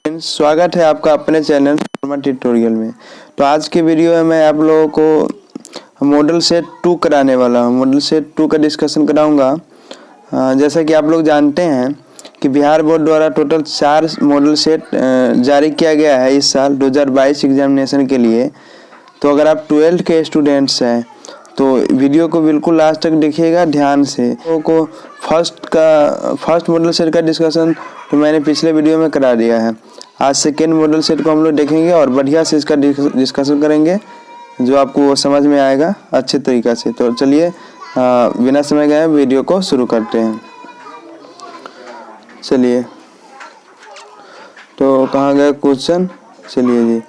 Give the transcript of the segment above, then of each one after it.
Friends, स्वागत है आपका अपने चैनल शर्मा ट्यूटोरियल में। तो आज के वीडियो में मैं आप लोगों को मॉडल सेट 2 कराने वाला हूं। मॉडल सेट 2 का डिस्कशन कराऊंगा। जैसा कि आप लोग जानते हैं कि बिहार बोर्ड द्वारा टोटल 4 मॉडल सेट जारी किया गया है इस साल 2022 एग्जामिनेशन के लिए। तो अगर आप 12th के स्टूडेंट्स हैं तो वीडियो को बिल्कुल लास्ट तक देखिएगा ध्यान से। को फर्स्ट मॉडल सेट का डिस्कशन तो मैंने पिछले वीडियो में करा दिया है। आज सेकेंड मॉडल सेट को हम लोग देखेंगे और बढ़िया से इसका डिस्कशन करेंगे जो आपको समझ में आएगा अच्छे तरीक़ा से। तो चलिए बिना समय गए वीडियो को शुरू करते हैं। चलिए, तो कहाँ गए क्वेश्चन। चलिए जी,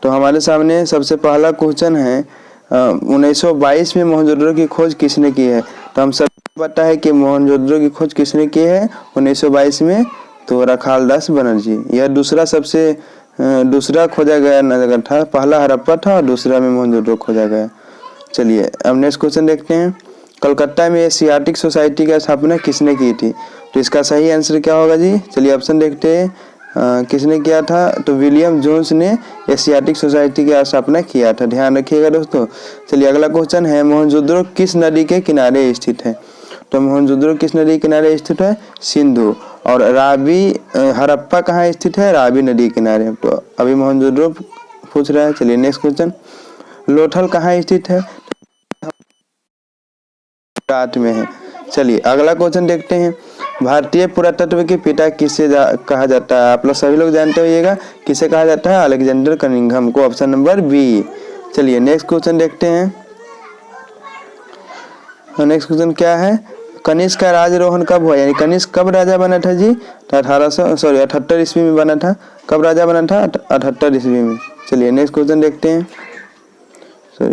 तो हमारे सामने सबसे पहला क्वेश्चन है 1922 में मोहनजोदड़ो की खोज किसने की है। तो हम सब पता है कि मोहनजोदड़ो की खोज किसने की है 1922 में, तो रखालदास बनर्जी। यह दूसरा खोजा गया नगर था। पहला हड़प्पा था और दूसरा में मोहनजोदड़ो खोजा गया। चलिए अब नेक्स्ट क्वेश्चन देखते हैं। कलकत्ता में एशियाटिक सोसाइटी की स्थापना किसने की थी। तो इसका सही आंसर क्या होगा जी। चलिए ऑप्शन देखते हैं। किसने किया था, तो विलियम जोन्स ने एशियाटिक सोसाइटी की स्थापना किया था। ध्यान रखिएगा दोस्तों। चलिए अगला क्वेश्चन है मोहनजोदड़ो किस नदी के किनारे स्थित है। तो मोहनजोदड़ो किस नदी के किनारे स्थित है, सिंधु। और हड़प्पा कहाँ स्थित है, रावी नदी के किनारे। तो अभी मोहनजोदड़ो पूछ रहा है। चलिए नेक्स्ट क्वेश्चन, लोथल कहाँ स्थित है, गुजरात में है। चलिए अगला क्वेश्चन देखते हैं। भारतीय पुरातत्व के पिता किसे कहा जाता है। आप लोग सभी लोग जानते होइएगा किसे कहा जाता है, अलेक्जेंडर कनिंघम को। Option number B. चलिए नेक्स्ट क्वेश्चन देखते हैं। नेक्स्ट क्वेश्चन क्या है, कनिष्क का राजरोहण कब हुआ, यानी कनिष्क कब राजा बना था जी। तो 78 ईस्वी में बना था। कब राजा बना था, 78 ईस्वी में। चलिए नेक्स्ट क्वेश्चन देखते हैं।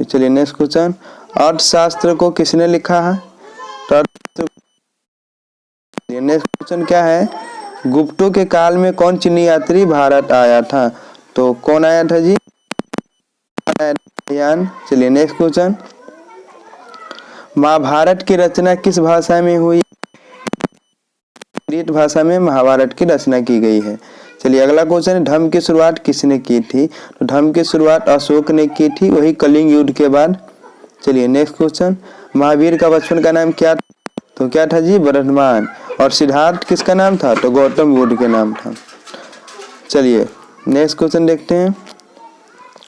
चलिए नेक्स्ट क्वेश्चन, अर्थशास्त्र को किसने लिखा है। तो नेक्स्ट क्वेश्चन क्या है, गुप्तों के काल में कौन चीनी यात्री भारत आया था। तो कौन आया था जी, चलिए नेक्स्ट क्वेश्चन, महाभारत की रचना किस भाषा में हुई। संस्कृत भाषा में महाभारत की रचना की गई है। चलिए अगला क्वेश्चन, धर्म की शुरुआत किसने की थी। तो धर्म की शुरुआत अशोक ने की थी, वही कलिंग युद्ध के बाद। चलिए नेक्स्ट क्वेश्चन, महावीर का बचपन का नाम क्या, तो क्या था जी, वर्धमान। और सिद्धार्थ किसका नाम था, तो गौतम बुद्ध के नाम था। चलिए नेक्स्ट क्वेश्चन देखते हैं।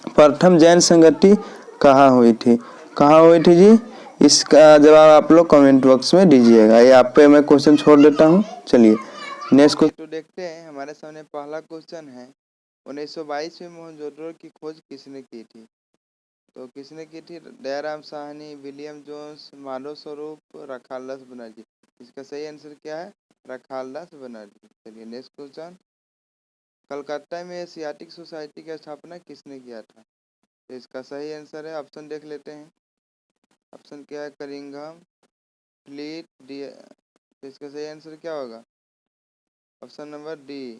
प्रथम जैन संगति कहाँ हुई थी, कहाँ हुई थी जी। इसका जवाब आप लोग कमेंट बॉक्स में दीजिएगा। ये आप पे मैं क्वेश्चन छोड़ देता हूँ। चलिए नेक्स्ट क्वेश्चन देखते हैं। हमारे सामने पहला क्वेश्चन है 1922 में मोहनजोदड़ो की खोज किसने की थी। तो किसने की थी, दयाराम साहनी, विलियम जोन्स, माधव स्वरूप, रखालदास बनर्जी। इसका सही आंसर क्या है, रखालदास बनर्जी। चलिए नेक्स्ट क्वेश्चन, कलकत्ता में एशियाटिक सोसाइटी की स्थापना किसने किया था। तो इसका सही आंसर है, ऑप्शन देख लेते हैं। ऑप्शन क्या है, कनिंघम, फ्लीट, डी। तो इसका सही आंसर क्या होगा, ऑप्शन नंबर डी,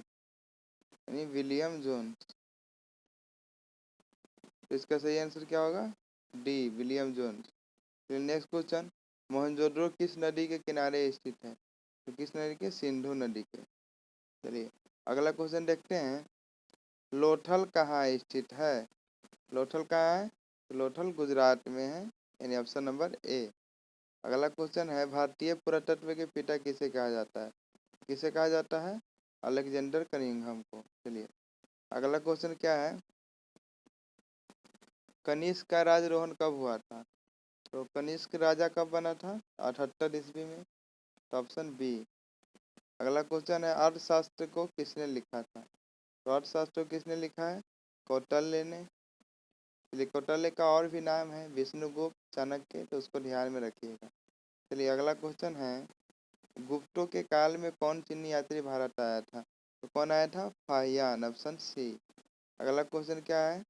यानी विलियम जोन्स। तो इसका सही आंसर क्या होगा, डी, विलियम जोन्स। फिर नेक्स्ट क्वेश्चन, मोहनजोदड़ो किस नदी के किनारे स्थित है। तो किस नदी के, सिंधु नदी के। चलिए अगला क्वेश्चन देखते हैं। लोथल कहाँ स्थित है। लोथल कहाँ है, तो लोथल गुजरात में है, यानी ऑप्शन नंबर ए। अगला क्वेश्चन है, भारतीय पुरातत्व के पिता किसे कहा जाता है। किसे कहा जाता है, अलेक्जेंडर कनिंघम को। चलिए अगला क्वेश्चन क्या है, कनिष्क का राजरोहण कब हुआ था। तो कनिष्क राजा कब बना था, 78 ईस्वी में। तो ऑप्शन बी। अगला क्वेश्चन है, अर्थशास्त्र को किसने लिखा था। तो अर्थशास्त्र को किसने लिखा है, कौटिल्य ने। चलिए कौटिल्य का और भी नाम है विष्णुगुप्त, चाणक्य, तो उसको ध्यान में रखिएगा। चलिए अगला क्वेश्चन है, गुप्तों के काल में कौन चीनी यात्री भारत आया था। तो कौन आया था, फाहियान, ऑप्शन सी। अगला क्वेश्चन क्या है,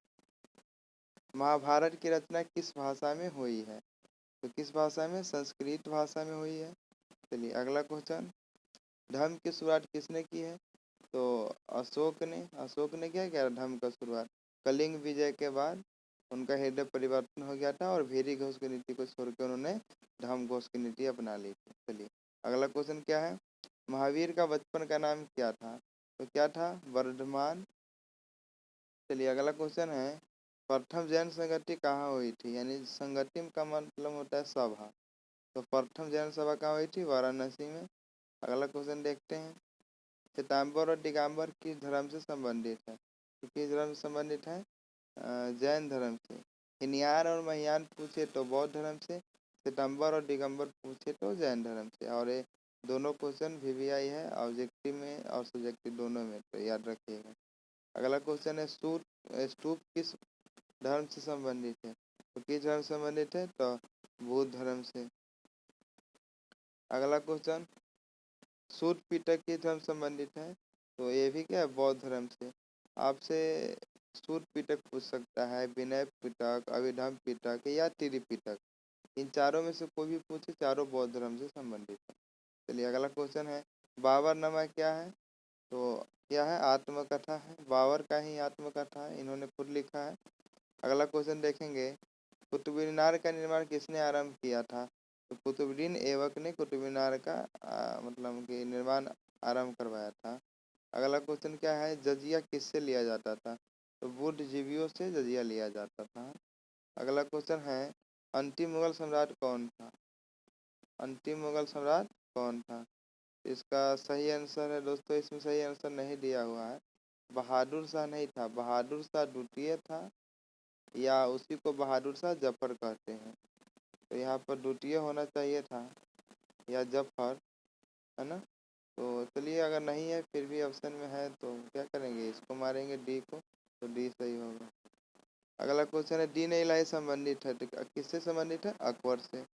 महाभारत की रचना किस भाषा में हुई है। तो किस भाषा में, संस्कृत भाषा में हुई है। चलिए अगला क्वेश्चन, धर्म की शुरुआत किसने की है। तो अशोक ने क्या धर्म का शुरुआत, कलिंग विजय के बाद उनका हृदय परिवर्तन हो गया था और भेरी घोष की नीति को छोड़कर उन्होंने धर्म घोष की नीति अपना ली थी। चलिए अगला क्वेश्चन क्या है, महावीर का बचपन का नाम क्या था। तो क्या था, वर्धमान। चलिए अगला क्वेश्चन है, प्रथम जैन संगति कहाँ हुई थी? यानी संगति का मतलब होता है सभा, तो प्रथम जैन सभा कहाँ हुई थी? वाराणसी में। अगला क्वेश्चन देखते हैं, श्वेतांबर और दिगंबर किस धर्म से संबंधित है? तो किस धर्म से संबंधित है? जैन धर्म से। हिनयान और महियान पूछे तो बौद्ध धर्म से, श्वेतांबर और दिगंबर पूछे तो जैन धर्म से। और ये दोनों क्वेश्चन वीवीआई है, ऑब्जेक्टिव में और सब्जेक्टिव दोनों में, तो याद रखिएगा। अगला क्वेश्चन है, स्तूप किस धर्म से संबंधित है? तो किस धर्म से संबंधित है? तो बौद्ध धर्म से। अगला क्वेश्चन, सूत पिटक किस धर्म से संबंधित है? तो ये भी क्या है, बौद्ध धर्म से। आपसे सूत पिटक पूछ सकता है, विनय पिटक, अभिधम पिटक या त्रिपिटक, इन चारों में से कोई भी पूछे, चारों बौद्ध धर्म से संबंधित है। चलिए अगला क्वेश्चन है, बाबरनामा क्या है? तो क्या है, आत्मकथा है, बाबर का ही आत्मकथा है, इन्होंने खुद लिखा है। अगला क्वेश्चन देखेंगे, कुतुब मीनार का निर्माण किसने आरंभ किया था? तो कुतुबुद्दीन ऐबक ने कुतुब मीनार का मतलब कि निर्माण आरंभ करवाया था। अगला क्वेश्चन क्या है, जजिया किससे लिया जाता था? तो बुद्धिजीवियों से जजिया लिया जाता था। अगला क्वेश्चन है, अंतिम मुगल सम्राट कौन था? अंतिम मुगल सम्राट कौन था? इसका सही आंसर है दोस्तों, इसमें सही आंसर नहीं दिया हुआ है, बहादुर शाह नहीं था, बहादुर शाह द्वितीय था, या उसी को बहादुर शाह जफर कहते हैं। तो यहाँ पर द्वितीय होना चाहिए था, या जफर, है ना। तो चलिए अगर नहीं है फिर भी ऑप्शन में है तो क्या करेंगे, इसको मारेंगे डी को, तो डी सही होगा। अगला क्वेश्चन है, दीन इलाही संबंधित है, तो किससे संबंधित है? अकबर से।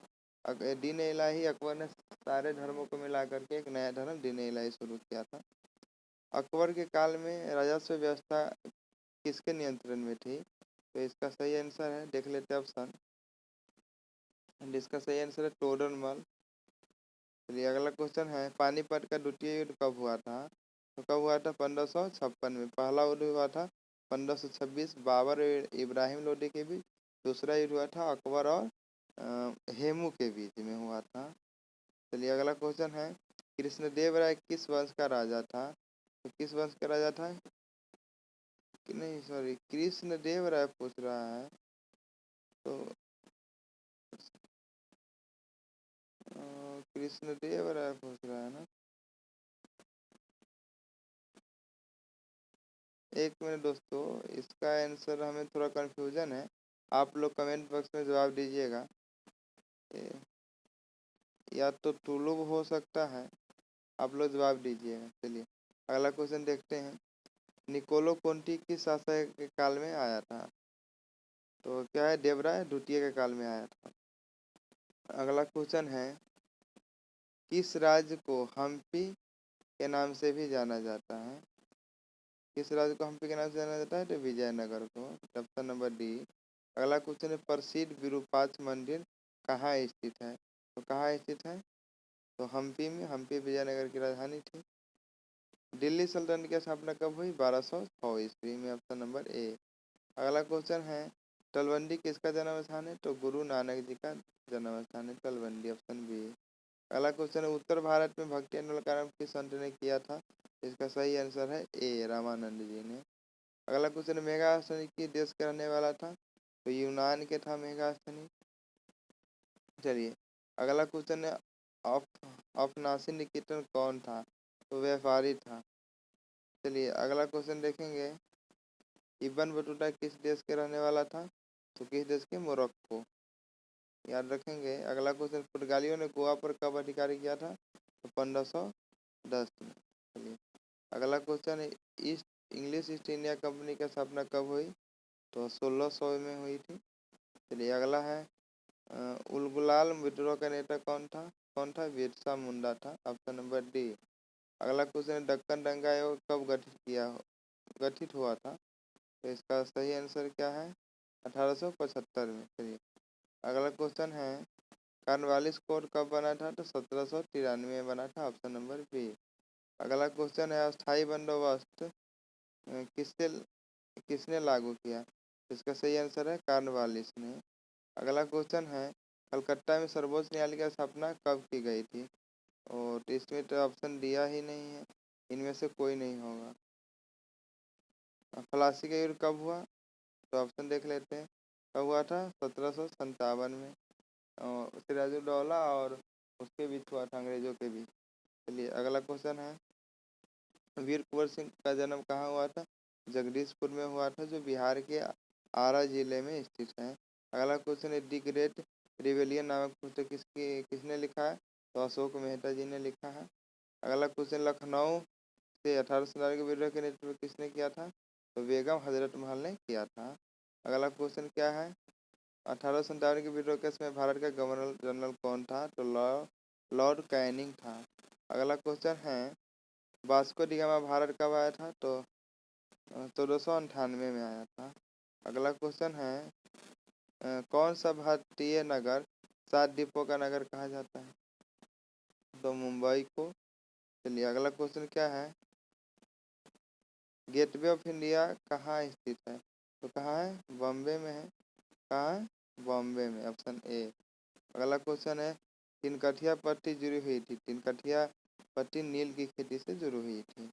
दीन इलाही, अकबर ने सारे धर्मों को मिला करके एक नया धर्म दीन इलाही शुरू किया था। अकबर के काल में राजस्व व्यवस्था किसके नियंत्रण में थी? तो इसका सही आंसर है, देख लेते हैं ऑप्शन, इसका सही आंसर है टोडरमल। चलिए अगला क्वेश्चन है, पानीपत का द्वितीय युद्ध कब हुआ था? तो कब हुआ था? 1556 में। पहला युद्ध हुआ था 1526 बाबर और इब्राहिम लोदी के बीच। दूसरा युद्ध हुआ था अकबर और हेमू के बीच में हुआ था। चलिए अगला क्वेश्चन है, कृष्णदेव राय किस वंश का राजा था? तो किस वंश का राजा था? कि नहीं सॉरी, कृष्णदेव राय पूछ रहा है, तो कृष्णदेव राय पूछ रहा है ना। एक मिनट दोस्तों, इसका आंसर हमें थोड़ा कंफ्यूजन है, आप लोग कमेंट बॉक्स में जवाब दीजिएगा। या तो टुलुब हो सकता है, आप लोग जवाब दीजिएगा। चलिए अगला क्वेश्चन देखते हैं, निकोलो कोंटी किस शासक के काल में आया था? तो क्या है, देवराय द्वितीय के काल में आया था। अगला क्वेश्चन है, किस राज्य को हम्पी के नाम से भी जाना जाता है? किस राज्य को हम्पी के नाम से जाना जाता है? तो विजयनगर को। Option number D. अगला क्वेश्चन है, प्रसिद्ध विरूपाक्ष मंदिर कहाँ स्थित है? तो कहाँ स्थित है? तो हम्पी में। हम्पी विजयनगर की राजधानी थी। दिल्ली सल्तनत की स्थापना कब हुई? 1206 ईस्वी में। Option number A. अगला क्वेश्चन है, तलवंडी किसका जन्म स्थान है? तो गुरु नानक जी का जन्म स्थान है तलवंडी। Option B. अगला क्वेश्चन है, उत्तर भारत में भक्ति आंदोलन का आरंभ किस संत ने किया था? इसका सही आंसर है ए, रामानंद जी ने। अगला क्वेश्चन है, मेगास्थनी किस देश का रहने वाला था? तो यूनान के था मेगास्थनी। चलिए अगला क्वेश्चन है, अफनासी निकेतन कौन था? तो व्यापारी था। चलिए अगला क्वेश्चन देखेंगे, इब्न बतूता किस देश के रहने वाला था? तो किस देश के? मोरक्को। याद रखेंगे। अगला क्वेश्चन, पुर्तगालियों ने गोवा पर कब अधिकार किया था? तो 1510 में। चलिए अगला क्वेश्चन है, east English east India company की स्थापना कब हुई? तो 1600 में हुई थी। चलिए अगला है, उलगुलाल विद्रोह का नेता कौन था? बिरसा मुंडा था। Option number D. अगला क्वेश्चन है, दक्कन दंगा आयोग कब गठित हुआ था? तो इसका सही आंसर क्या है? 1875 में। चलिए अगला क्वेश्चन है, कॉर्नवालिस कोड कब बना था? तो 1793 में बना था। Option number B. अगला क्वेश्चन है, अस्थाई बंदोबस्त किससे किसने लागू किया? इसका सही आंसर है कॉर्नवालिस ने। अगला क्वेश्चन है, कलकत्ता में सर्वोच्च न्यायालय की स्थापना कब की गई थी? और इसमें तो ऑप्शन दिया ही नहीं है, इनमें से कोई नहीं होगा। खलासी का युद्ध कब हुआ? तो ऑप्शन देख लेते हैं। कब हुआ था? 1757 में सिराजुद्दौला और उसके बीच हुआ था, अंग्रेजों के बीच। चलिए अगला क्वेश्चन है, वीर कुंवर सिंह का जन्म कहाँ हुआ था? जगदीशपुर में हुआ था, जो बिहार के आरा जिले में स्थित है। अगला क्वेश्चन है, दी ग्रेट रिवेलियन नामक पुस्तक किसने लिखा है? तो अशोक मेहता जी ने लिखा है। अगला क्वेश्चन, लखनऊ से 1897 के विद्रोह का नेतृत्व किसने किया था? तो बेगम हजरत महल ने किया था। अगला क्वेश्चन क्या है, 1857 के विद्रोह के समय भारत का गवर्नर जनरल कौन था? तो लॉर्ड कैनिंग था। अगला क्वेश्चन है, वास्को डी गामा भारत कब आया था? तो 1498 में आया था। अगला क्वेश्चन है, कौन सा भारतीय नगर 7 द्वीपों का नगर कहा जाता है? तो मुंबई को। चलिए अगला क्वेश्चन क्या है, गेटवे ऑफ इंडिया कहाँ स्थित है? तो कहाँ है? बॉम्बे में है। कहाँ है? बॉम्बे में, ऑप्शन ए। अगला क्वेश्चन है, तिनकठिया पट्टी जुड़ी हुई थी? तिनकठिया पट्टी नील की खेती से जुड़ी हुई थी।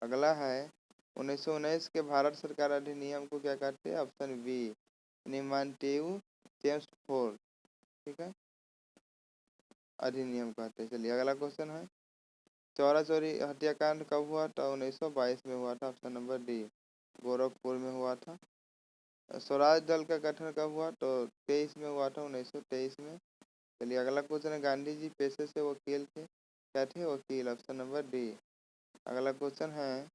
अगला है, 1919 के भारत सरकार अधिनियम को क्या कहते हैं? ऑप्शन बी, निमांटेयू चेम्सफोर्ड, ठीक है, अधिनियम कहते हैं। चलिए अगला क्वेश्चन है, चौरा चौरी हत्याकांड कब हुआ था? 1922 में हुआ था, ऑप्शन नंबर डी, गोरखपुर में हुआ था। स्वराज दल का गठन कब हुआ? तो 23 में हुआ था, 1923 में। चलिए अगला क्वेश्चन है, गांधी जी पेशे से वकील थे? क्या थे? वकील, ऑप्शन नंबर डी। अगला क्वेश्चन है,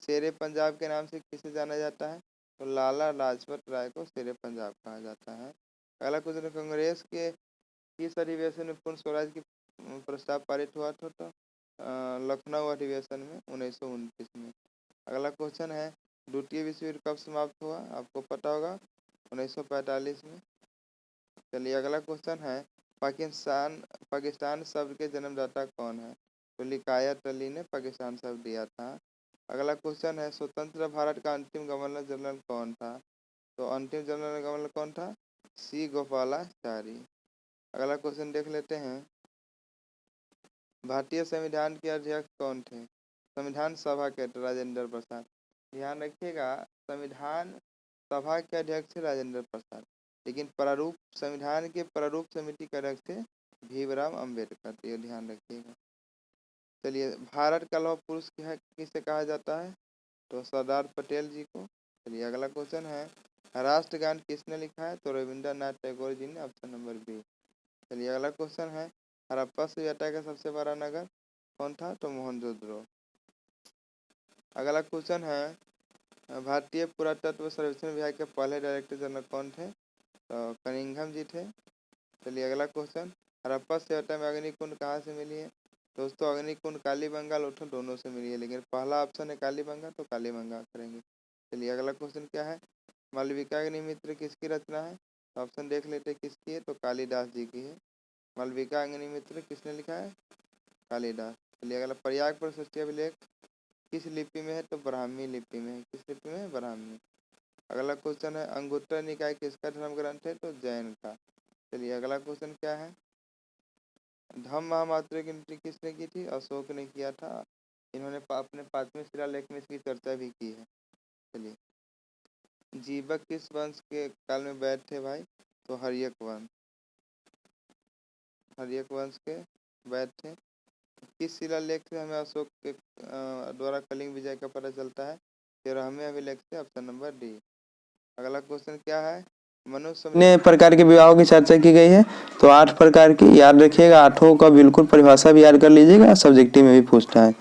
शेरे पंजाब के नाम से किसे जाना जाता है? तो लाला लाजपत राय को शेरे पंजाब कहा जाता है। अगला क्वेश्चन है, कांग्रेस के किस अधिवेशन में पूर्ण स्वराज की प्रस्ताव पारित हुआ था? तो लखनऊ अधिवेशन में 1929 में। अगला क्वेश्चन है, द्वितीय विश्व युद्ध कब समाप्त हुआ? आपको पता होगा, 1945 में। चलिए अगला क्वेश्चन है, पाकिस्तान शब्द के जन्मदाता कौन है? तो लिकायत अली ने पाकिस्तान शब्द दिया था। अगला क्वेश्चन है, स्वतंत्र भारत का अंतिम गवर्नर जनरल कौन था? तो अंतिम जनरल गवर्नर कौन था? सी गोपालाचारी। अगला क्वेश्चन देख लेते हैं, भारतीय संविधान के अध्यक्ष कौन थे? संविधान सभा के राजेंद्र प्रसाद। ध्यान रखिएगा, संविधान सभा के अध्यक्ष थे राजेंद्र प्रसाद, लेकिन प्रारूप संविधान के प्रारूप समिति के अध्यक्ष थे भीमराव अंबेडकर। ये ध्यान रखिएगा। चलिए, भारत का लौह पुरुष किसे कहा जाता है? तो सरदार पटेल जी को। चलिए अगला क्वेश्चन है, राष्ट्रगान किसने लिखा है? तो रविंद्रनाथ टैगोर जी ने, ऑप्शन नंबर बी। चलिए अगला क्वेश्चन है, हड़प्पा सभ्यता का सबसे बड़ा नगर कौन था? तो मोहनजोदड़ो। अगला क्वेश्चन है, भारतीय पुरातत्व सर्वेक्षण विभाग के पहले डायरेक्टर जनरल कौन थे? तो कनिंघम जी थे। चलिए अगला क्वेश्चन, हड़प्पा सभ्यता में अग्निकुंड कहाँ से मिली है? दोस्तों अग्निकुंड कालीबंगा लोथल दोनों से मिली है, लेकिन पहला ऑप्शन है कालीबंगा, तो कालीबंगा करेंगे। चलिए अगला क्वेश्चन क्या है, मालविकाग्निमित्र किसकी रचना है? ऑप्शन देख लेते किसकी है? तो कालिदास जी की है। मालविकाग्निमित्र किसने लिखा है? कालिदास। चलिए अगला, प्रयाग प्रशस्ति अभिलेख किस लिपि में है? तो ब्राह्मी लिपि में है। किस लिपि में? ब्राह्मी। अगला क्वेश्चन है, अंगुत्तर निकाय किसका धर्म ग्रंथ है? तो जैन का। चलिए अगला क्वेश्चन क्या है, धम्म महामात्र की गिनती किसने की थी? अशोक ने किया था। इन्होंने अपने 5वें शिलालेख में इसकी चर्चा भी की है। चलिए, जीवक किस वंश के काल में वैध थे भाई? तो हर्यक वंश, हर्यक वंश के वैध थे। किस शिलालेख से हमें अशोक के द्वारा कलिंग विजय का पता चलता है? 13वें अभिलेख से, ऑप्शन नंबर डी। अगला क्वेश्चन क्या है, मनुष्य कितने प्रकार के विवाहों की चर्चा की गई है? तो 8 प्रकार की। याद रखिएगा, 8 का बिल्कुल परिभाषा भी याद कर लीजिएगा, सब्जेक्टिव में भी पूछता है।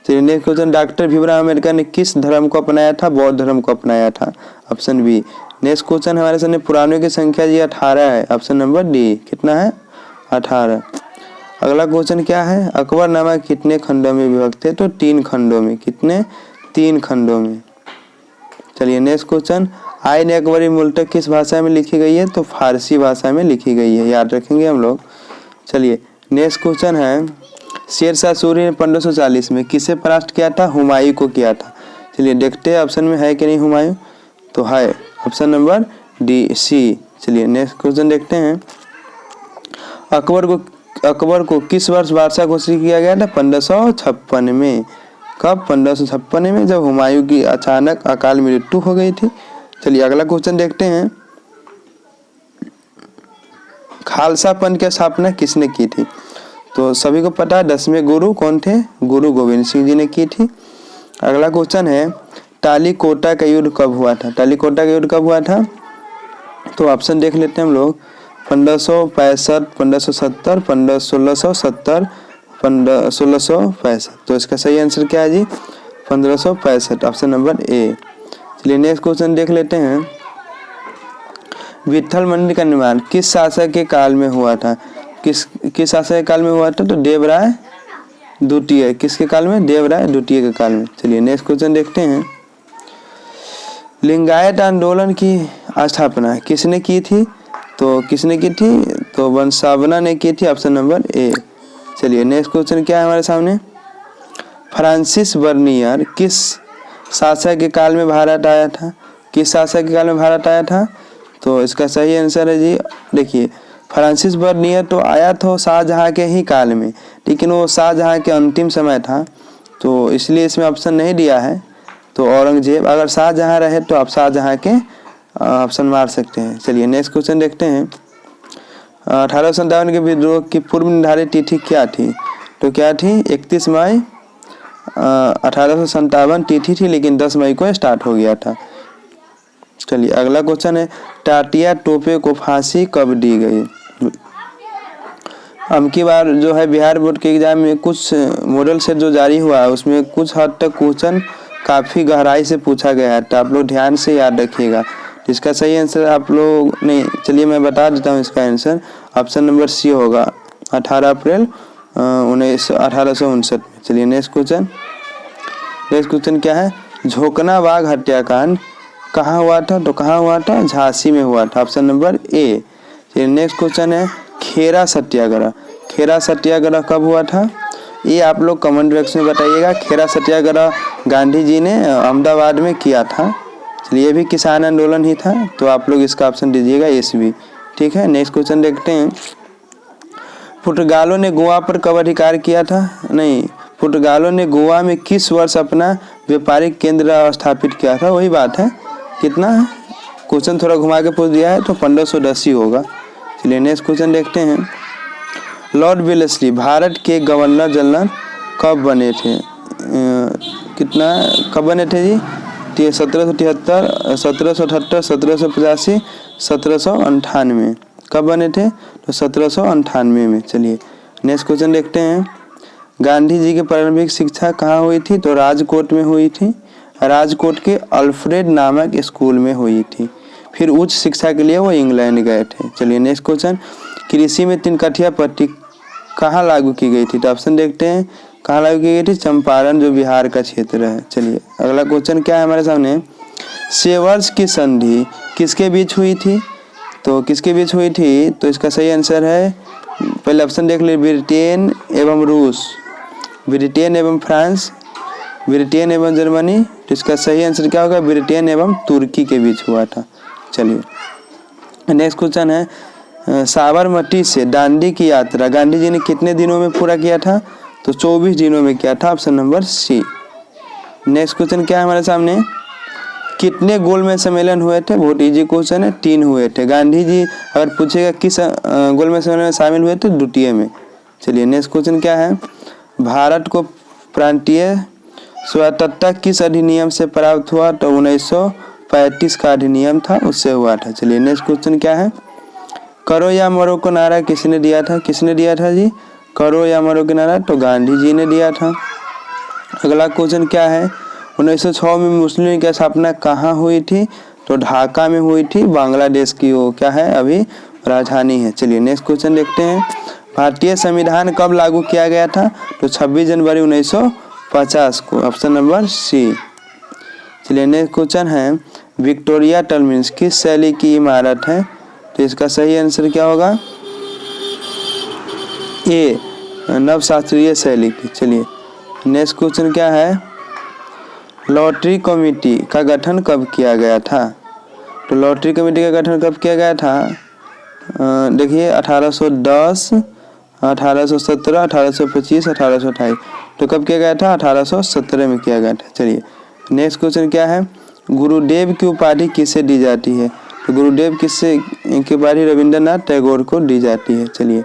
चलिए next question, doctor Bhimrao Ambedkar ने किस धर्म को अपनाया था? बौद्ध धर्म को अपनाया था, ऑप्शन बी। नेक्स्ट क्वेश्चन हमारे सामने, पुराणों की संख्या जी 18 है, ऑप्शन नंबर डी। कितना है? 18। अगला क्वेश्चन क्या है, अकबरनामा कितने खंडों में विभक्त है? तो 3 खंडों में। कितने? 3 खंडों में। चलिए नेक्स्ट क्वेश्चन, आईन अकबरी मूलतः किस भाषा में लिखी गई है? तो फारसी भाषा में लिखी गई है, याद रखेंगे हम लोग। चलिए नेक्स्ट क्वेश्चन है, शेरशाह सूरी ने 1540 में किसे परास्त किया था? हुमायूं को किया था। चलिए देखते हैं ऑप्शन में है कि नहीं हुमायूं, तो है, ऑप्शन नंबर डी, सी। चलिए नेक्स्ट क्वेश्चन देखते हैं, अकबर को किस वर्ष बादशाह घोषित किया गया था? 1556 में। कब? 1556 में, जब हुमायूं की अचानक अकाल मृत्यु हो गई थी। चलिए अगला क्वेश्चन देखते हैं। खालसा पंथ की स्थापना किसने की थी? तो सभी को पता है 10वें गुरु कौन थे? गुरु गोविंद सिंह जी ने की थी। अगला क्वेश्चन है टालीकोटा का युद्ध कब हुआ था? टालीकोटा का युद्ध कब हुआ था? तो ऑप्शन देख लेते हैं हम लोग। 1565, 1570, 1670, 1665। तो इसका सही आंसर क्या है जी? 1565, ऑप्शन नंबर ए। चलिए नेक्स्ट क्वेश्चन देख लेते हैं। विट्ठल मंदिर का निर्माण किस शासक के काल में हुआ था? किस शासक के काल में हुआ था? तो देवराय द्वितीय। किसके काल में? देवराय द्वितीय के काल में। चलिए नेक्स्ट क्वेश्चन देखते हैं। लिंगायत आंदोलन की स्थापना किसने की थी? तो किसने की थी? तो वंशावना ने की थी, ऑप्शन नंबर ए। चलिए नेक्स्ट क्वेश्चन क्या है हमारे सामने। फ्रांसिस बर्नियर किस शासक के काल में भारत आया था? किस शासक के काल में भारत आया था? तो इसका सही आंसर है जी, देखिए फ्रांसिस बर्नियर तो आया था शाहजहां के ही काल में, लेकिन वो शाहजहां के अंतिम समय था, तो इसलिए इसमें ऑप्शन नहीं दिया है। तो औरंगजेब, अगर शाहजहां रहे तो आप शाहजहां के ऑप्शन मार सकते हैं। चलिए नेक्स्ट क्वेश्चन देखते हैं। 1857 के विद्रोह की पूर्व निर्धारित तिथि क्या थी? तो क्या थी? 31 मई 1857 तिथि थी, लेकिन 10 मई को स्टार्ट हो गया था। चलिए अगला क्वेश्चन है टाटिया टोपे को फांसी कब दी गई? अब की बार जो है बिहार बोर्ड के एग्जाम में कुछ मॉडल सेट जो जारी हुआ है उसमें कुछ हद तक क्वेश्चन काफ़ी गहराई से पूछा गया है, तो आप लोग ध्यान से याद रखिएगा। इसका सही आंसर आप लोग नहीं, चलिए मैं बता देता हूँ इसका आंसर। ऑप्शन नंबर सी होगा, 18 अप्रैल 1859 में। चलिए नेक्स्ट क्वेश्चन क्या है? झोकना बाग हत्याकांड कहाँ हुआ था? तो कहाँ हुआ था? झांसी में हुआ था, ऑप्शन नंबर ए। चलिए नेक्स्ट क्वेश्चन है खेरा सत्याग्रह। खेरा सत्याग्रह कब हुआ था? ये आप लोग कमेंट बॉक्स में बताइएगा। खेरा सत्याग्रह गांधी जी ने अहमदाबाद में किया था। चलिए ये भी किसान आंदोलन ही था, तो आप लोग इसका ऑप्शन दीजिएगा एस भी। ठीक है, नेक्स्ट क्वेश्चन देखते हैं। पुर्तगालों ने गोवा पर कब अधिकार किया था? नहीं, पुर्तगालों ने गोवा में किस वर्ष अपना व्यापारिक केंद्र स्थापित किया था? वही बात है, कितना है? क्वेश्चन थोड़ा घुमा के पूछ दिया है, तो 1510 ही होगा। चलिए नेक्स्ट क्वेश्चन देखते हैं। लॉर्ड वेलेस्ली भारत के गवर्नर जनरल कब बने थे? कब बने थे जी? 1773, 1778, 1785, 1798। कब बने थे? तो 1798 में। चलिए नेक्स्ट क्वेश्चन देखते हैं। गांधी जी की प्रारंभिक शिक्षा कहाँ हुई थी? तो राजकोट में हुई थी। राजकोट के अल्फ्रेड नामक स्कूल में हुई थी। फिर उच्च शिक्षा के लिए वो इंग्लैंड गए थे। चलिए नेक्स्ट क्वेश्चन। कृषि में 3 कठिया पट्टी कहाँ लागू की गई थी? तो ऑप्शन देखते हैं कहाँ लागू की गई थी? चंपारण, जो बिहार का क्षेत्र है। चलिए अगला क्वेश्चन क्या है हमारे सामने। सेवर्स की संधि किसके बीच हुई थी? तो किसके बीच हुई थी? तो इसका सही आंसर है, पहले ऑप्शन देख लीजिए, ब्रिटेन एवं रूस, ब्रिटेन एवं फ्रांस, ब्रिटेन एवं जर्मनी। तो इसका सही आंसर क्या होगा? ब्रिटेन एवं तुर्की के बीच हुआ था। चलिए नेक्स्ट क्वेश्चन है साबरमती से दांडी की यात्रा गांधी जी ने कितने दिनों में पूरा किया था? तो 24 दिनों में किया था, option number C. Next question क्या है हमारे सामने। कितने गोलमेज सम्मेलन हुए थे? बहुत इजी क्वेश्चन है, 3 हुए थे। गांधी जी अगर पूछेगा किस गोलमेज सम्मेलन में शामिल हुए थे? द्वितीय में। चलिए नेक्स्ट क्वेश्चन क्या है। भारत को प्रांतीय स्वतंत्रता किस अधिनियम से प्राप्त हुआ? तो 1935 का अधिनियम था, उससे हुआ था। चलिए नेक्स्ट क्वेश्चन क्या है। करो या मरो को नारा किसने दिया था? किसने दिया था जी? करो या मरो का नारा तो गांधी जी ने दिया था। अगला क्वेश्चन क्या है। 1906 में मुस्लिम लीग की स्थापना कहाँ हुई थी? तो ढाका में हुई थी, बांग्लादेश की वो क्या है अभी राजधानी है। चलिए नेक्स्ट क्वेश्चन देखते हैं। भारतीय संविधान कब लागू किया गया था? तो 26 जनवरी 1950 को, ऑप्शन नंबर सी। चलिए नेक्स्ट क्वेश्चन है। विक्टोरिया टर्मिनस किस शैली की इमारत है? तो इसका सही आंसर क्या होगा? ए, नवशास्त्रीय शैली की। चलिए नेक्स्ट क्वेश्चन क्या है। लॉटरी कमेटी का गठन कब किया गया था? तो लॉटरी कमेटी का गठन कब किया गया था? देखिए 1810, 1817, 1825, 1828। तो कब किया गया था? 1817 में किया गया था। चलिए नेक्स्ट क्वेश्चन क्या है? गुरुदेव की उपाधि किसे दी जाती है? तो गुरुदेव किससे की उपाधि रविंद्रनाथ टैगोर को दी जाती है। चलिए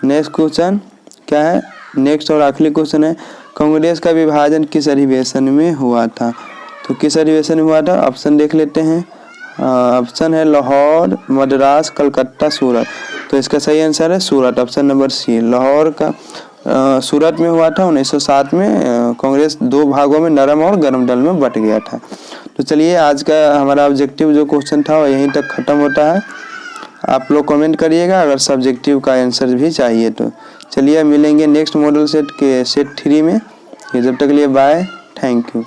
नेक्स्ट क्वेश्चन क्या है? नेक्स्ट और आखिरी क्वेश्चन है, कांग्रेस का विभाजन किस अधिवेशन में हुआ था? तो किस अधिवेशन में हुआ था? ऑप्शन देख लेते हैं। ऑप्शन है लाहौर, मद्रास, कलकत्ता, सूरत। तो इसका सही आंसर है सूरत, ऑप्शन नंबर सी। लाहौर का सूरत में हुआ था। 1907 में कांग्रेस 2 भागों में, नरम और गर्म दल में बट गया था। तो चलिए आज का हमारा ऑब्जेक्टिव जो क्वेश्चन था वो यहीं तक खत्म होता है। आप लोग कमेंट करिएगा अगर सब्जेक्टिव का आंसर भी चाहिए तो। चलिए मिलेंगे नेक्स्ट मॉडल सेट के सेट 3 में। जब तक के लिए बाय, थैंक यू।